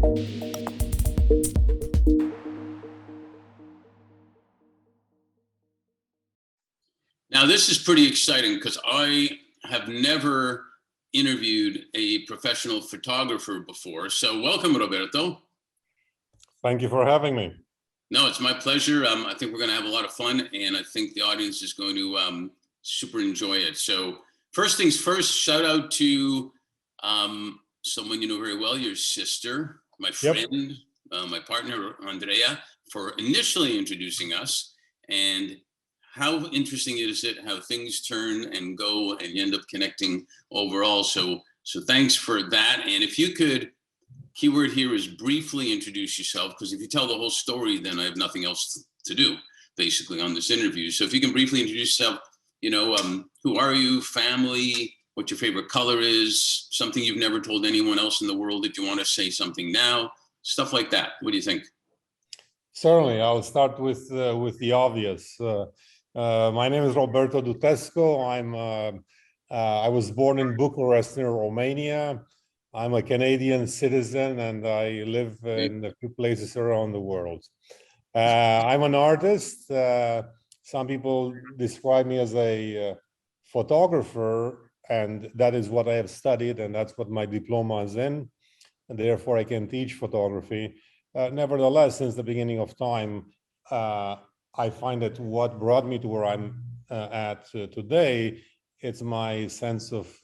Now, this is pretty exciting because I have never interviewed a professional photographer before. So welcome, Roberto. Thank you for having me. No, it's my pleasure. I think we're going to have a lot of fun, and I think the audience is going to super enjoy it. So first things first, shout out to someone you know very well, your sister, my friend, my partner, Andrea, for initially introducing us. And how interesting is it how things turn and go and you end up connecting overall. So thanks for that. And if you could, keyword here is briefly introduce yourself, because if you tell the whole story, then I have nothing else to do basically on this interview. So if you can briefly introduce yourself, you know, who are you, family, what your favorite color is, something you've never told anyone else in the world, if you want to say something now, stuff like that. What do you think? Certainly, I'll start with the obvious. My name is Roberto Dutescu. I was born in Bucharest, in Romania. I'm a Canadian citizen, and I live in a few places around the world. I'm an artist. Some people describe me as a photographer, and that is what I have studied, and that's what my diploma is in, and therefore I can teach photography. Nevertheless, since the beginning of time, I find that what brought me to where I'm at today, it's my sense of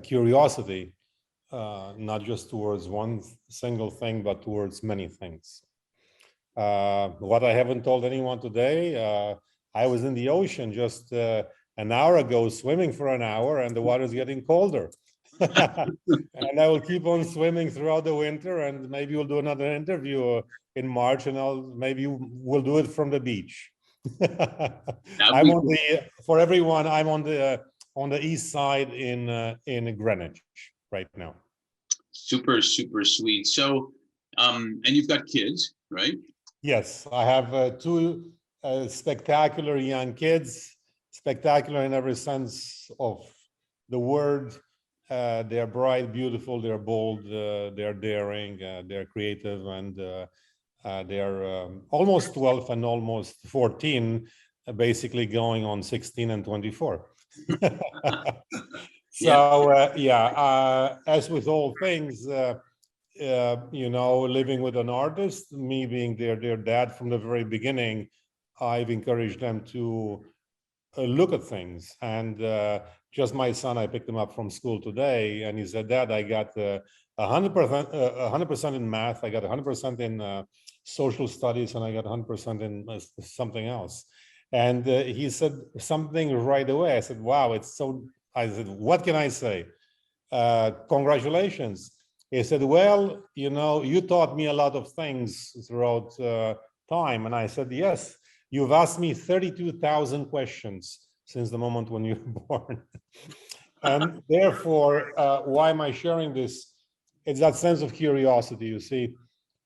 curiosity, not just towards one single thing, but towards many things. What I haven't told anyone today, I was in the ocean just an hour ago, swimming for an hour, and the water is getting colder. And I will keep on swimming throughout the winter, and maybe we'll do another interview in March, and maybe we'll do it from the beach. I'm on the, for everyone, I'm on the east side in Greenwich right now. Super, super sweet. So, and you've got kids, right? Yes, I have two spectacular young kids, spectacular in every sense of the word. They're bright, beautiful, they're bold, they're daring, they're creative, and they're almost 12 and almost 14, basically going on 16 and 24. So as with all things, you know, living with an artist, me being their dad from the very beginning, I've encouraged them to look at things. And just my son, I picked him up from school today, and he said, "Dad, I got 100% in math, I got 100% in social studies, and I got 100% in something else." And he said something right away. I said, "Wow, it's so." I said, "What can I say? Congratulations." He said, "Well, you know, you taught me a lot of things throughout time." And I said, "Yes, you've asked me 32,000 questions since the moment when you were born." And therefore, why am I sharing this? It's that sense of curiosity. You see,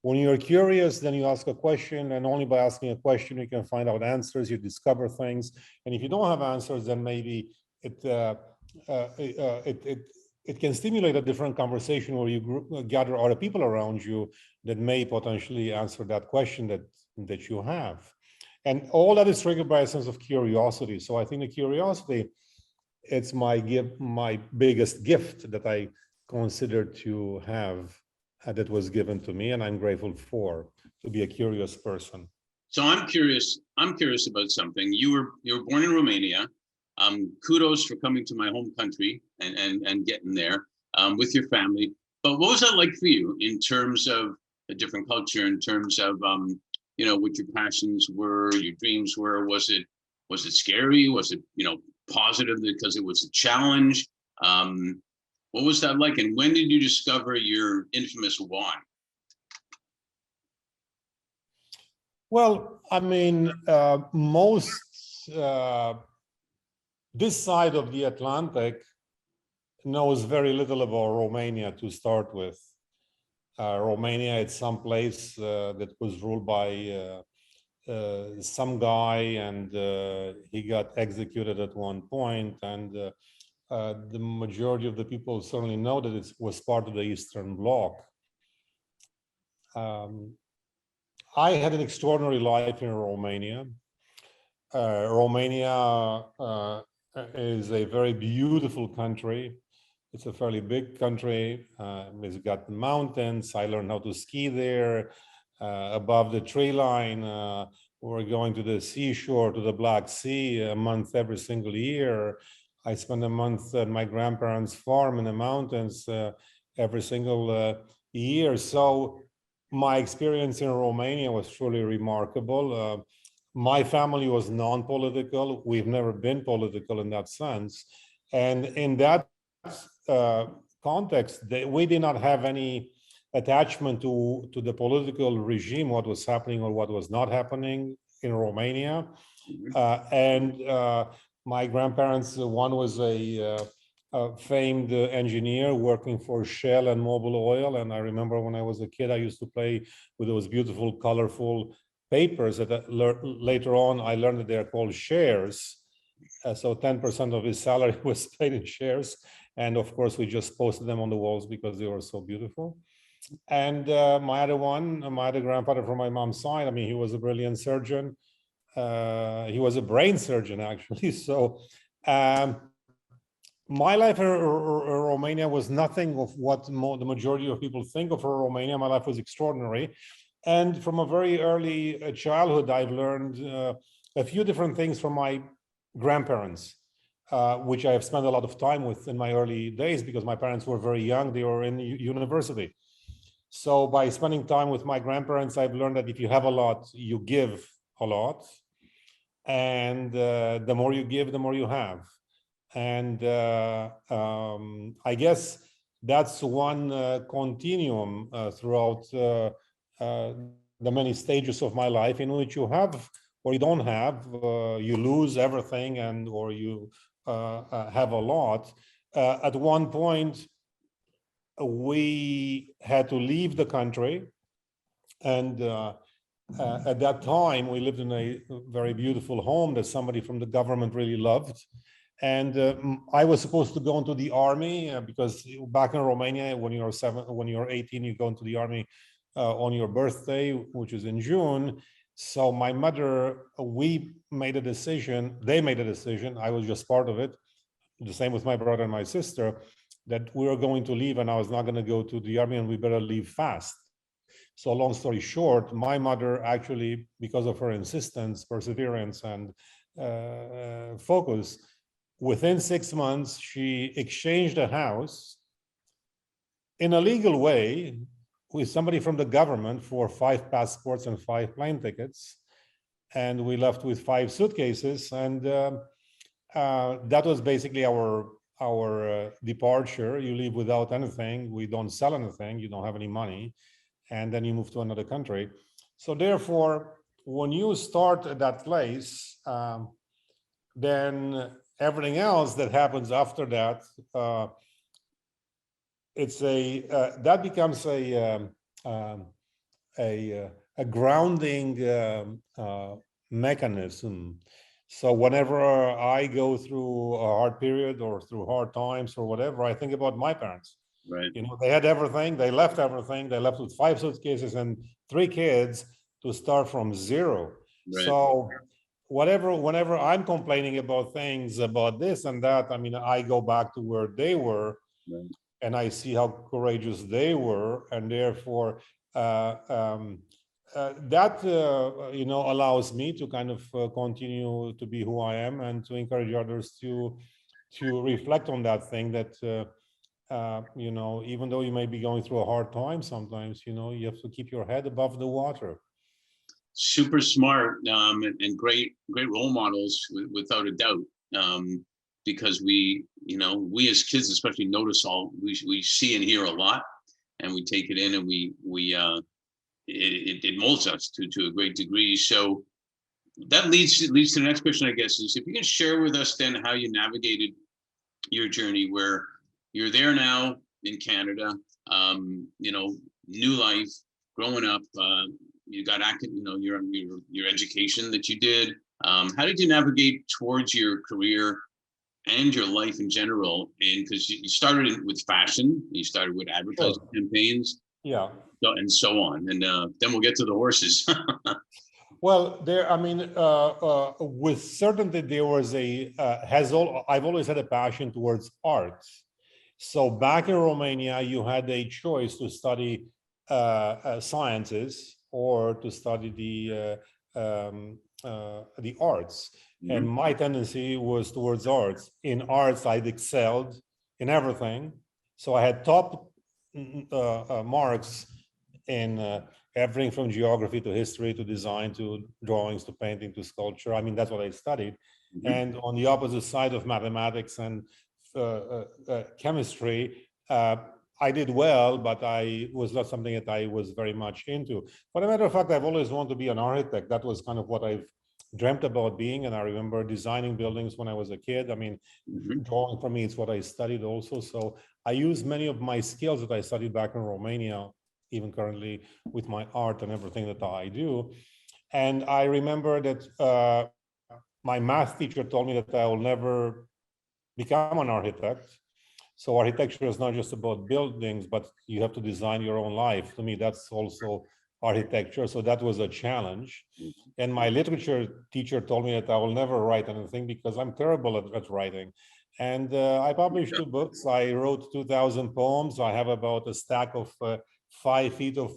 when you're curious, then you ask a question, and only by asking a question, you can find out answers, you discover things. And if you don't have answers, then maybe it can stimulate a different conversation where you gather other people around you that may potentially answer that question that you have. And all that is triggered by a sense of curiosity. So I think the curiosity, it's my biggest gift that I consider to have, that was given to me, and I'm grateful for, to be a curious person. So I'm curious about something. You were born in Romania. Kudos for coming to my home country and getting there with your family. But what was that like for you in terms of a different culture, in terms of you know, what your passions were, your dreams were? Was it scary? Was it, you know, positive because it was a challenge? What was that like? And when did you discover your infamous why? Well, I mean, this side of the Atlantic knows very little about Romania to start with. Romania, it's some place that was ruled by some guy, and he got executed at one point, and the majority of the people certainly know that it was part of the Eastern Bloc. I had an extraordinary life in Romania. Romania is a very beautiful country. It's a fairly big country. It's got mountains. I learned how to ski there. Above the tree line, we're going to the seashore, to the Black Sea, a month every single year. I spent a month at my grandparents' farm in the mountains every single year. So my experience in Romania was truly remarkable. My family was non-political. We've never been political in that sense. And in that context, we did not have any attachment to the political regime, what was happening or what was not happening in Romania. My grandparents, one was a famed engineer working for Shell and Mobil Oil. And I remember when I was a kid, I used to play with those beautiful, colorful papers that later on I learned that they're called shares. So 10% of his salary was paid in shares. And of course, we just posted them on the walls because they were so beautiful. And my other grandfather from my mom's side, I mean, he was a brilliant surgeon. He was a brain surgeon, actually. So my life in Romania was nothing of what the majority of people think of Romania. My life was extraordinary. And from a very early childhood, I've learned a few different things from my grandparents, which I have spent a lot of time with in my early days because my parents were very young. They were in university. So by spending time with my grandparents, I've learned that if you have a lot, you give a lot. And the more you give, the more you have. And I guess that's one continuum throughout the many stages of my life in which you have or you don't have, you lose everything and or you have a lot. At one point, we had to leave the country. And at that time, we lived in a very beautiful home that somebody from the government really loved. And I was supposed to go into the army because back in Romania, when you're 18, you go into the army on your birthday, which is in June. So my mother, we made a decision, they made a decision, I was just part of it, the same with my brother and my sister, that we were going to leave and I was not going to go to the army and we better leave fast. So long story short, my mother actually, because of her insistence, perseverance, and focus, within 6 months, she exchanged a house in a legal way with somebody from the government for 5 passports and 5 plane tickets. And we left with 5 suitcases. And that was basically our departure. You leave without anything. We don't sell anything. You don't have any money. And then you move to another country. So therefore, when you start at that place, then everything else that happens after that, that becomes a grounding mechanism. So whenever I go through a hard period or through hard times or whatever, I think about my parents. Right. You know, they had everything, they left everything, they left with 5 suitcases and 3 kids to start from zero. Right. So whenever I'm complaining about things, about this and that, I mean, I go back to where they were. Right. And I see how courageous they were, and therefore that you know, allows me to kind of continue to be who I am and to encourage others to reflect on that thing that you know, even though you may be going through a hard time sometimes, you know, you have to keep your head above the water. Super smart and great role models without a doubt. Because we, you know, we as kids especially notice we see and hear a lot, and we take it in, and it molds us to a great degree. So that leads to the next question, I guess, is if you can share with us then how you navigated your journey, where you're there now in Canada, you know, new life, growing up, you got you know, your education that you did. How did you navigate towards your career and your life in general? And because you started with fashion, you started with advertising campaigns, Yeah. and so on. And then we'll get to the horses. Well, I mean, with certainty, there was I've always had a passion towards arts. So back in Romania, you had a choice to study sciences or to study the arts. And my tendency was towards arts. In arts, I'd excelled in everything. So I had top marks in everything from geography to history to design to drawings to painting to sculpture. I mean, that's what I studied. And on the opposite side of mathematics and chemistry, I did well, but I was not something that I was very much into. But a matter of fact, I've always wanted to be an architect. That was kind of what I've dreamt about being. And I remember designing buildings when I was a kid. I mean, drawing for me, it's what I studied also. So I use many of my skills that I studied back in Romania, even currently with my art and everything that I do. And I remember that my math teacher told me that I will never become an architect. So architecture is not just about buildings, but you have to design your own life. To me, that's also architecture. So that was a challenge. And my literature teacher told me that I will never write anything because I'm terrible at writing. And I published 2 books. I wrote 2,000 poems. I have about a stack of 5 feet of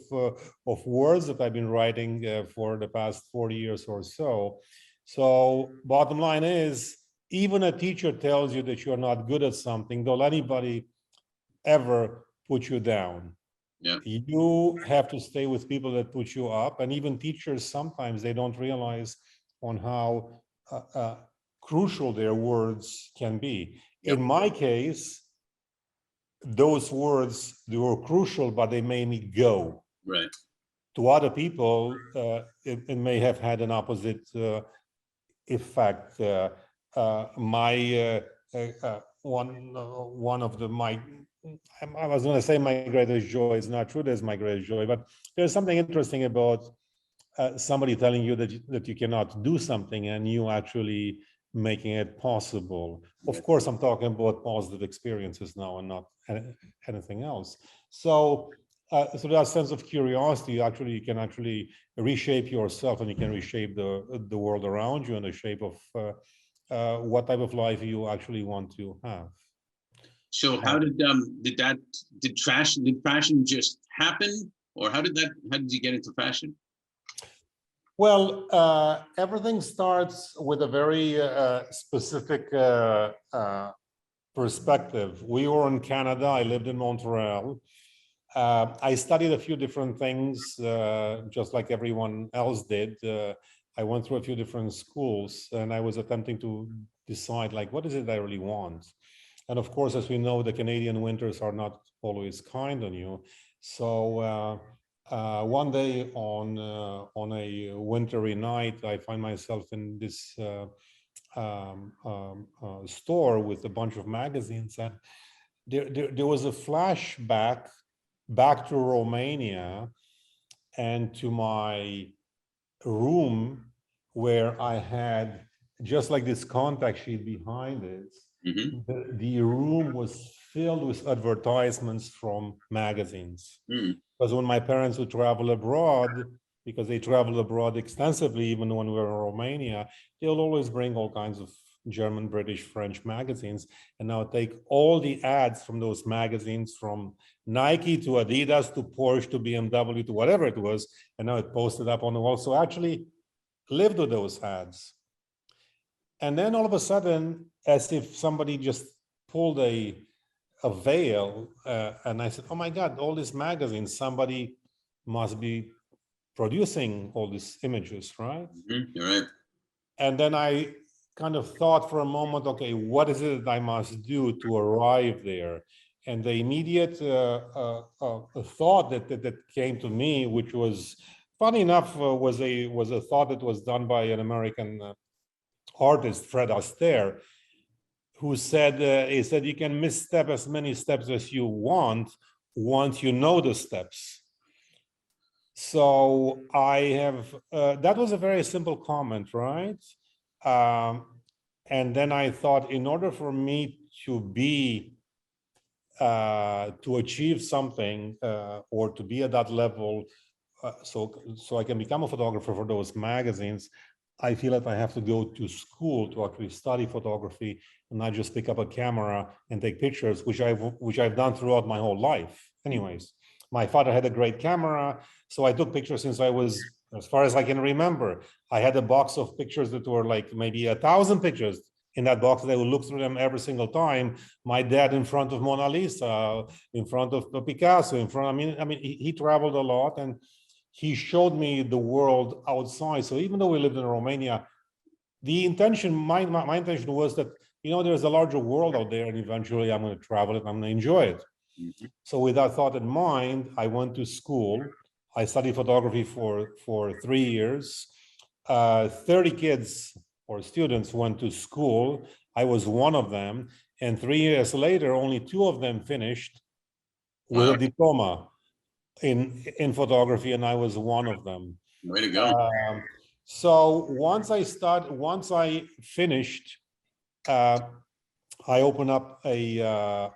words that I've been writing for the past 40 years or so. So bottom line is, even a teacher tells you that you're not good at something, don't let anybody ever put you down. Yeah. You have to stay with people that put you up. And even teachers, sometimes they don't realize on how crucial their words can be. Yep. In my case, those words, they were crucial, but they made me go. Right. To other people, it may have had an opposite effect. One of my, I was going to say my greatest joy is not true. There's my greatest joy, but there's something interesting about somebody telling you that you cannot do something and you actually making it possible. Of course, I'm talking about positive experiences now and not anything else. So that sense of curiosity, you can actually reshape yourself, and you can reshape the world around you in the shape of what type of life you actually want to have. So how did fashion just happen, or how did you get into fashion? Well, everything starts with a very specific perspective. We were in Canada. I lived in Montreal. I studied a few different things, just like everyone else did. I went through a few different schools, and I was attempting to decide, like, what is it I really want? And of course, as we know, the Canadian winters are not always kind on you. So one day on a wintry night, I find myself in this store with a bunch of magazines, and there was a flashback back to Romania and to my room where I had, just like this contact sheet behind it, the room was filled with advertisements from magazines. Because when my parents would travel abroad, because they traveled abroad extensively, even when we were in Romania, they'll always bring all kinds of German, British, French magazines. And now take all the ads from those magazines, from Nike to Adidas to Porsche to BMW to whatever it was, and now it posted up on the wall. So I actually lived with those ads. And then all of a sudden, as if somebody just pulled a veil, and I said, oh my God, all these magazines, somebody must be producing all these images, right? You're right. And then I kind of thought for a moment, okay, what is it that I must do to arrive there? And the immediate thought that came to me, which was funny enough, was a thought that was done by an American artist, Fred Astaire, who said, he said, you can misstep as many steps as you want once you know the steps. So I have, that was a very simple comment, right? And then I thought, in order for me to be to achieve something or to be at that level, so I can become a photographer for those magazines, I feel that I have to go to school to actually study photography and not just pick up a camera and take pictures, which I've done throughout my whole life. Anyways, my father had a great camera, so I took pictures since I was, as far as I can remember. I had a box of pictures that were like maybe 1,000 pictures in that box. They would look through them every single time. My dad in front of Mona Lisa, in front of Picasso, in front. I mean, he traveled a lot, and he showed me the world outside. So even though we lived in Romania, the intention, my intention was that, you know, there's a larger world out there, and eventually I'm going to travel it, I'm going to enjoy it. Mhm. So with that thought in mind, I went to school. I studied photography for 3 years. 30 kids or students went to school. I was one of them. And 3 years later, only 2 of them finished with a diploma in photography, and I was one of them. Way to go. So once I finished, I opened up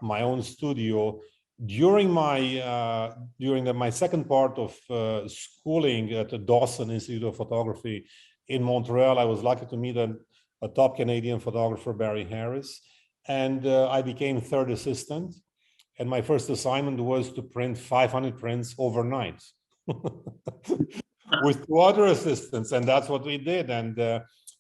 my own studio. During my second part of schooling at the Dawson Institute of Photography in Montreal, I was lucky to meet a top Canadian photographer, Barry Harris, and I became third assistant. And my first assignment was to print 500 prints overnight with 2 other assistants, and that's what we did. And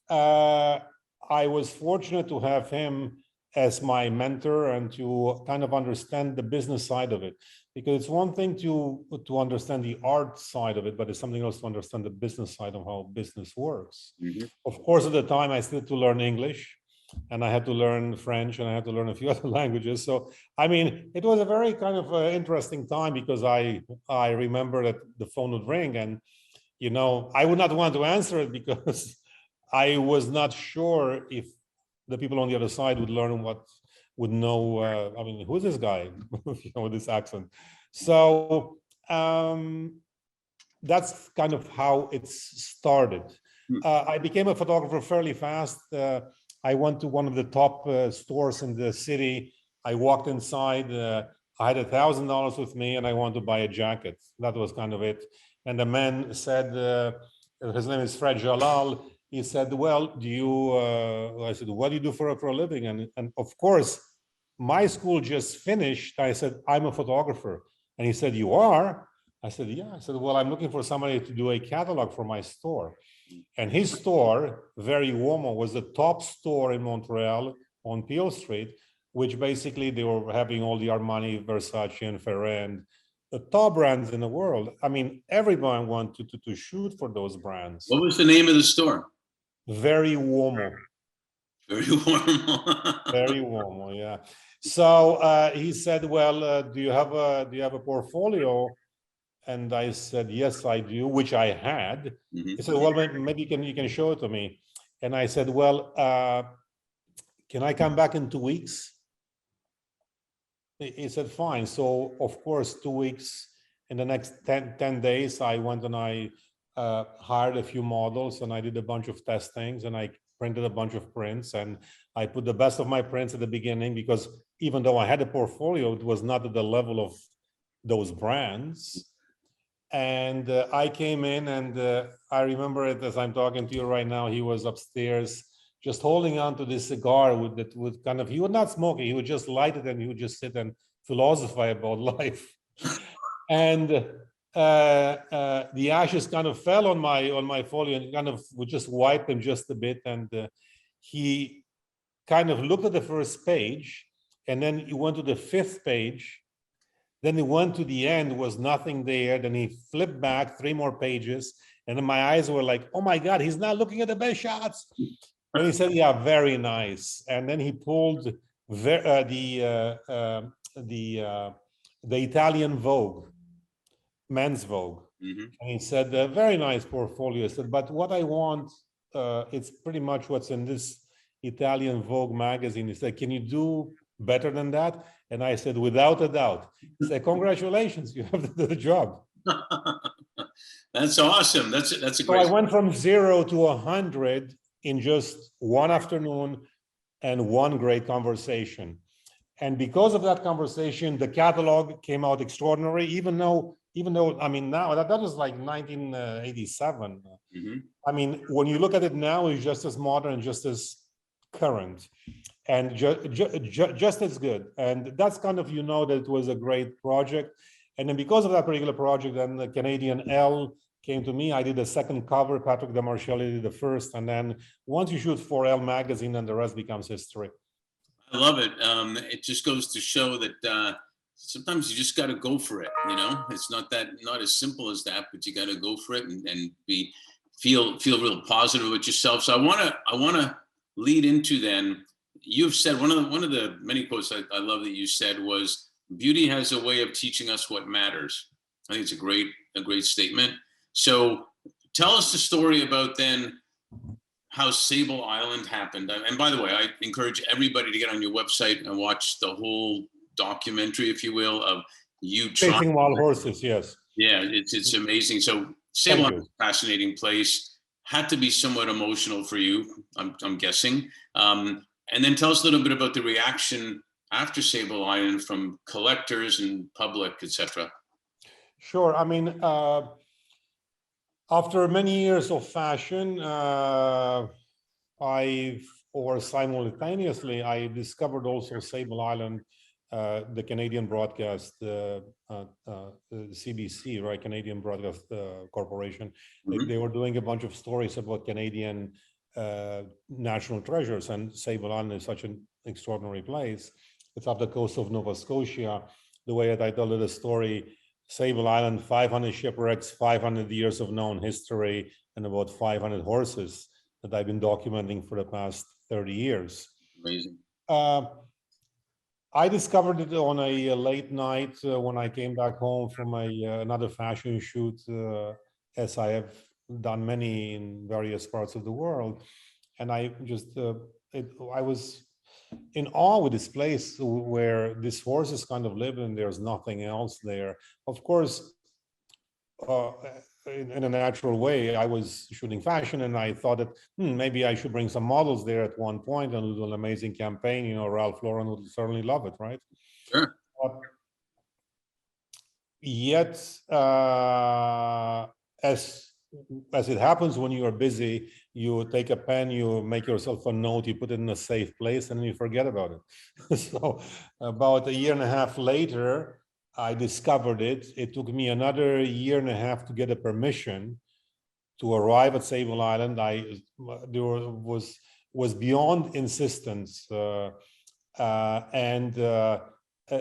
I was fortunate to have him as my mentor and to kind of understand the business side of it, because it's one thing to understand the art side of it, but it's something else to understand the business side of how business works. Mm-hmm. Of course, at the time I still had to learn English, and I had to learn French, and I had to learn a few other languages. So, I mean, it was a very kind of interesting time, because I remember that the phone would ring, and, you know, I would not want to answer it because I was not sure if the people on the other side would know, I mean, who's this guy, you know, with this accent. So that's kind of how it started. I became a photographer fairly fast. I went to one of the top stores in the city. I walked inside. I had $1,000 with me, and I wanted to buy a jacket. That was kind of it. And the man said, his name is Fred Jalal. He said, well, do you, I said, what do you do for a living? And of course, my school just finished. I said, I'm a photographer. And he said, you are? I said, yeah. I said, well, I'm looking for somebody to do a catalog for my store. And his store, Very Uomo, was the top store in Montreal on Peel Street, which basically they were having all the Armani, Versace, and Ferrand, the top brands in the world. I mean, everyone wanted to shoot for those brands. What was the name of the store? Very Uomo. Very warm. Very Uomo, yeah. So he said, well, do you have a portfolio? And I said, yes, I do, which I had. Mm-hmm. He said, well, maybe you can show it to me. And I said, well, can I come back in 2 weeks? He said, fine. So, of course, 2 weeks, in the next 10 days, I went and I hired a few models, and I did a bunch of testings, and I printed a bunch of prints, and I put the best of my prints at the beginning, because even though I had a portfolio, it was not at the level of those brands. And I came in, and I remember it as I'm talking to you right now. He was upstairs just holding on to this cigar with kind of, he would not smoke it, he would just light it, and he would just sit and philosophize about life. And the ashes kind of fell on my folio, and kind of would just wipe them just a bit. And he kind of looked at the first page, and then he went to the 5th page. Then he went to the end, was nothing there. Then he flipped back 3 more pages, and then my eyes were like, oh my God, he's not looking at the best shots. And he said, yeah, very nice. And then he pulled the Italian Vogue, Men's Vogue. Mm-hmm. And he said, very nice portfolio. He said, but what I want, it's pretty much what's in this Italian Vogue magazine. He said, can you do better than that? And I said, without a doubt. He said, congratulations, you have the job. That's awesome. That's a So great. I went from 0 to 100 in just one afternoon and one great conversation. And because of that conversation, the catalog came out extraordinary, even though, I mean, now that was like 1987. Mhm. I mean, when you look at it now, it's just as modern and just as current and just as good. And that's kind of, you know, that it was a great project. And then because of that particular project, then the Canadian Elle came to me. I did the second cover, Patrick Demarcheli did the first. And then once you shoot for Elle magazine, then the rest becomes history. I love it. It just goes to show that sometimes you just got to go for it. You know, it's not as simple as that, but you got to go for it and feel real positive with yourself. So I wanna lead into then. You've said one of the many quotes I love that you said was, "Beauty has a way of teaching us what matters." I think it's a great statement. So tell us the story about then how Sable Island happened. And by the way, I encourage everybody to get on your website and watch the whole documentary, if you will, of you Chasing Wild Horses, yes. Yeah, it's amazing. So Sable Island is a fascinating place. Had to be somewhat emotional for you, I'm guessing. And then tell us a little bit about the reaction after Sable Island from collectors and public, etc. Sure. I mean, after many years of fashion, simultaneously, I discovered also Sable Island, the Canadian broadcast, CBC, right? Canadian Broadcast Corporation. Mhm. They were doing a bunch of stories about Canadian national treasures, and Sable Island is such an extraordinary place. It's off the coast of Nova Scotia. The way that I told the story, Sable Island, 500 shipwrecks, 500 years of known history, and about 500 horses that I've been documenting for the past 30 years. Amazing. I discovered it on a late night when I came back home from another fashion shoot, as I have done many in various parts of the world. And I just, I was in awe with this place where these horses kind of live and there's nothing else there. Of course, in a natural way, I was shooting fashion and I thought that maybe I should bring some models there at one point and do an amazing campaign. You know, Ralph Lauren would certainly love it, right? Sure. Yet, as it happens when you are busy, you take a pen, you make yourself a note, you put it in a safe place, and then you forget about it. So about a year and a half later, I discovered it. It took me another year and a half to get a permission to arrive at Sable Island. There was beyond insistence, and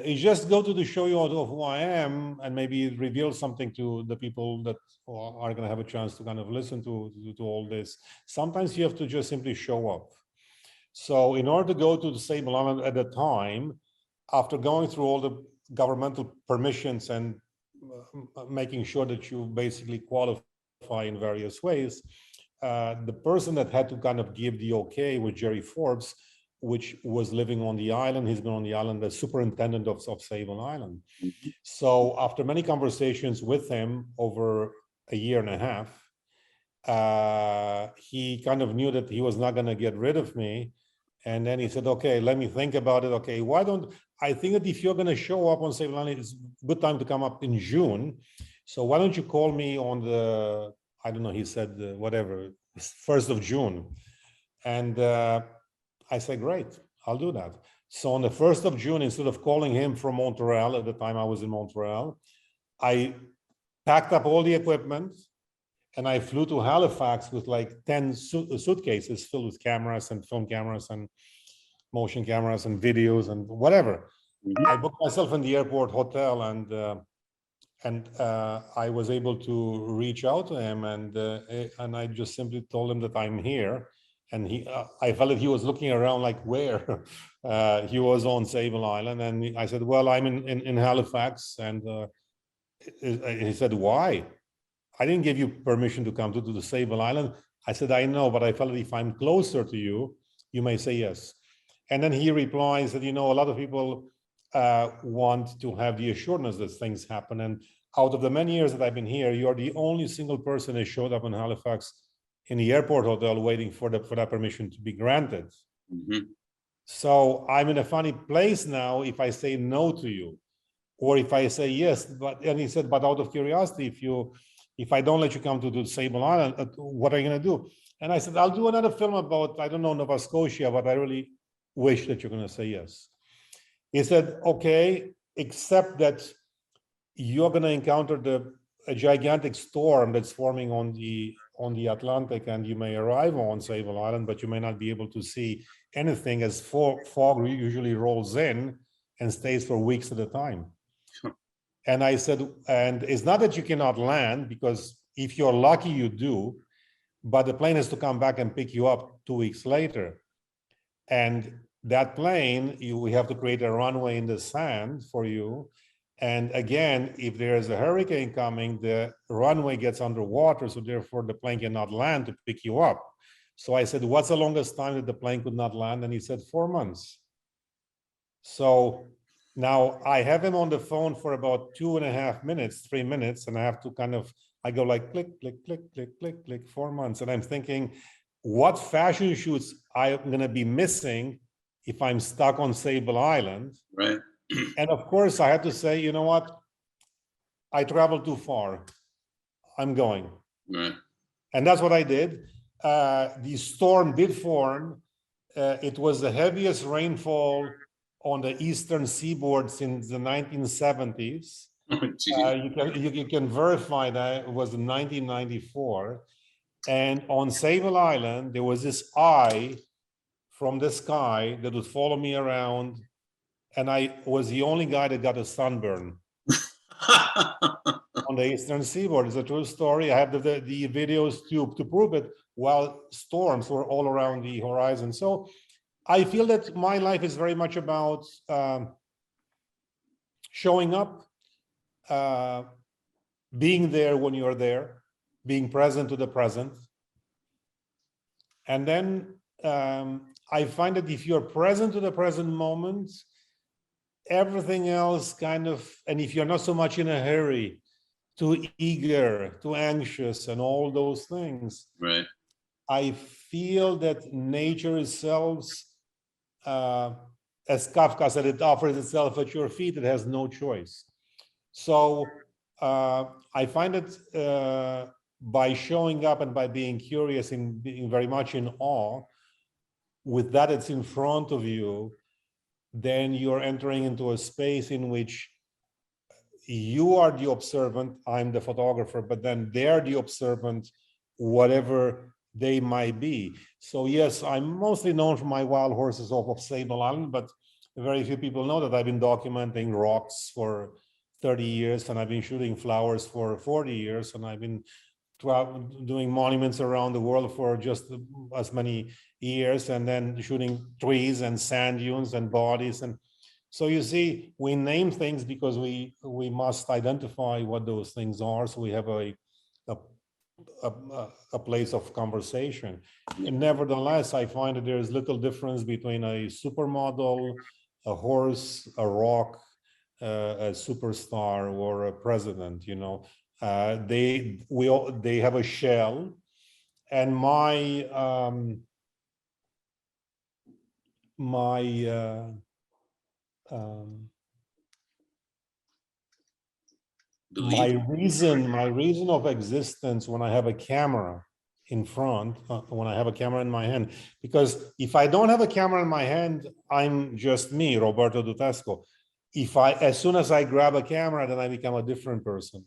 it just go to show you of who I am, and maybe reveal something to the people that are going to have a chance to kind of listen to all this. Sometimes you have to just simply show up. So in order to go to the Sable Island at the time, after going through all the governmental permissions and making sure that you basically qualify in various ways, the person that had to kind of give the okay was Jerry Forbes, which was living on the island. He's been on the island as superintendent of Sable Island. Mm-hmm. So after many conversations with him over a year and a half, he kind of knew that he was not going to get rid of me. And then he said, okay, let me think about it. Okay, I think that if you're going to show up on Sable Island, it's a good time to come up in June. So why don't you call me on the, I don't know, he said, whatever, 1st of June. And I said, great, I'll do that. So on the 1st of June, instead of calling him from Montreal, at the time I was in Montreal, I packed up all the equipment and I flew to Halifax with like 10 suitcases filled with cameras and film cameras and motion cameras and videos and whatever. Mm-hmm. I booked myself in the airport hotel, and I was able to reach out to him, and I just simply told him that I'm here. And I felt that he was looking around like where he was on Sable Island, and I said, well, I'm in Halifax, and he said, why? I didn't give you permission to come to the Sable Island. I said, I know, but I felt that if I'm closer to you, you may say yes. And then he replies that, you know, a lot of people want to have the assurance that things happen. And out of the many years that I've been here, you're the only single person that showed up in Halifax in the airport hotel waiting for that permission to be granted. Mm-hmm. So I'm in a funny place now if I say no to you, or if I say yes. But and he said, but out of curiosity, if I don't let you come to Sable Island, what are you going to do? And I said, I'll do another film about, I don't know, Nova Scotia, but I really wish that you're going to say yes. He said, okay, except that you're going to encounter a gigantic storm that's forming on the Atlantic, and you may arrive on Sable Island, but you may not be able to see anything as fog usually rolls in and stays for weeks at a time. Sure. And I said, and it's not that you cannot land, because if you're lucky, you do, but the plane has to come back and pick you up 2 weeks later. And that plane, we have to create a runway in the sand for you. And again, if there is a hurricane coming, the runway gets underwater, so therefore the plane cannot land to pick you up. So I said, what's the longest time that the plane could not land? And he said, 4 months. So now I have him on the phone for about 2.5 minutes, 3 minutes, and I have to I go like click, click, click, click, click, click, 4 months. And I'm thinking, what fashion shoots I'm going to be missing if I'm stuck on Sable Island? Right. And of course, I had to say, you know what? I traveled too far. I'm going. Right. And that's what I did. The storm did form. It was the heaviest rainfall on the eastern seaboard since the 1970s. You can verify that it was in 1994. And on Sable Island, there was this eye from the sky that would follow me around. And I was the only guy that got a sunburn on the eastern seaboard. It's a true story. I have the videos to prove it, while storms were all around the horizon. So I feel that my life is very much about showing up, being there when you're there, being present to the present. And then I find that if you're present to the present moment, everything else and if you're not so much in a hurry, too eager, too anxious, and all those things, right, I feel that nature itself, as Kafka said, it offers itself at your feet. It has no choice. So I find that by showing up and by being curious and being very much in awe, with that it's in front of you, then you're entering into a space in which you are the observant, I'm the photographer, but then they're the observant, whatever they might be. So yes, I'm mostly known for my wild horses off of Sable Island, but very few people know that I've been documenting rocks for 30 years, and I've been shooting flowers for 40 years, and I've been doing monuments around the world for just as many years, and then shooting trees and sand dunes and bodies. And so you see, we name things because we must identify what those things are, so we have a place of conversation. And nevertheless, I find that there's little difference between a supermodel, a horse, a rock, a superstar, or a president. You know, they have a shell, and my reason of existence when I have a camera in front, when I have a camera in my hand, because if I don't have a camera in my hand, I'm just me, Roberto Dutesco. As soon as I grab a camera, then I become a different person.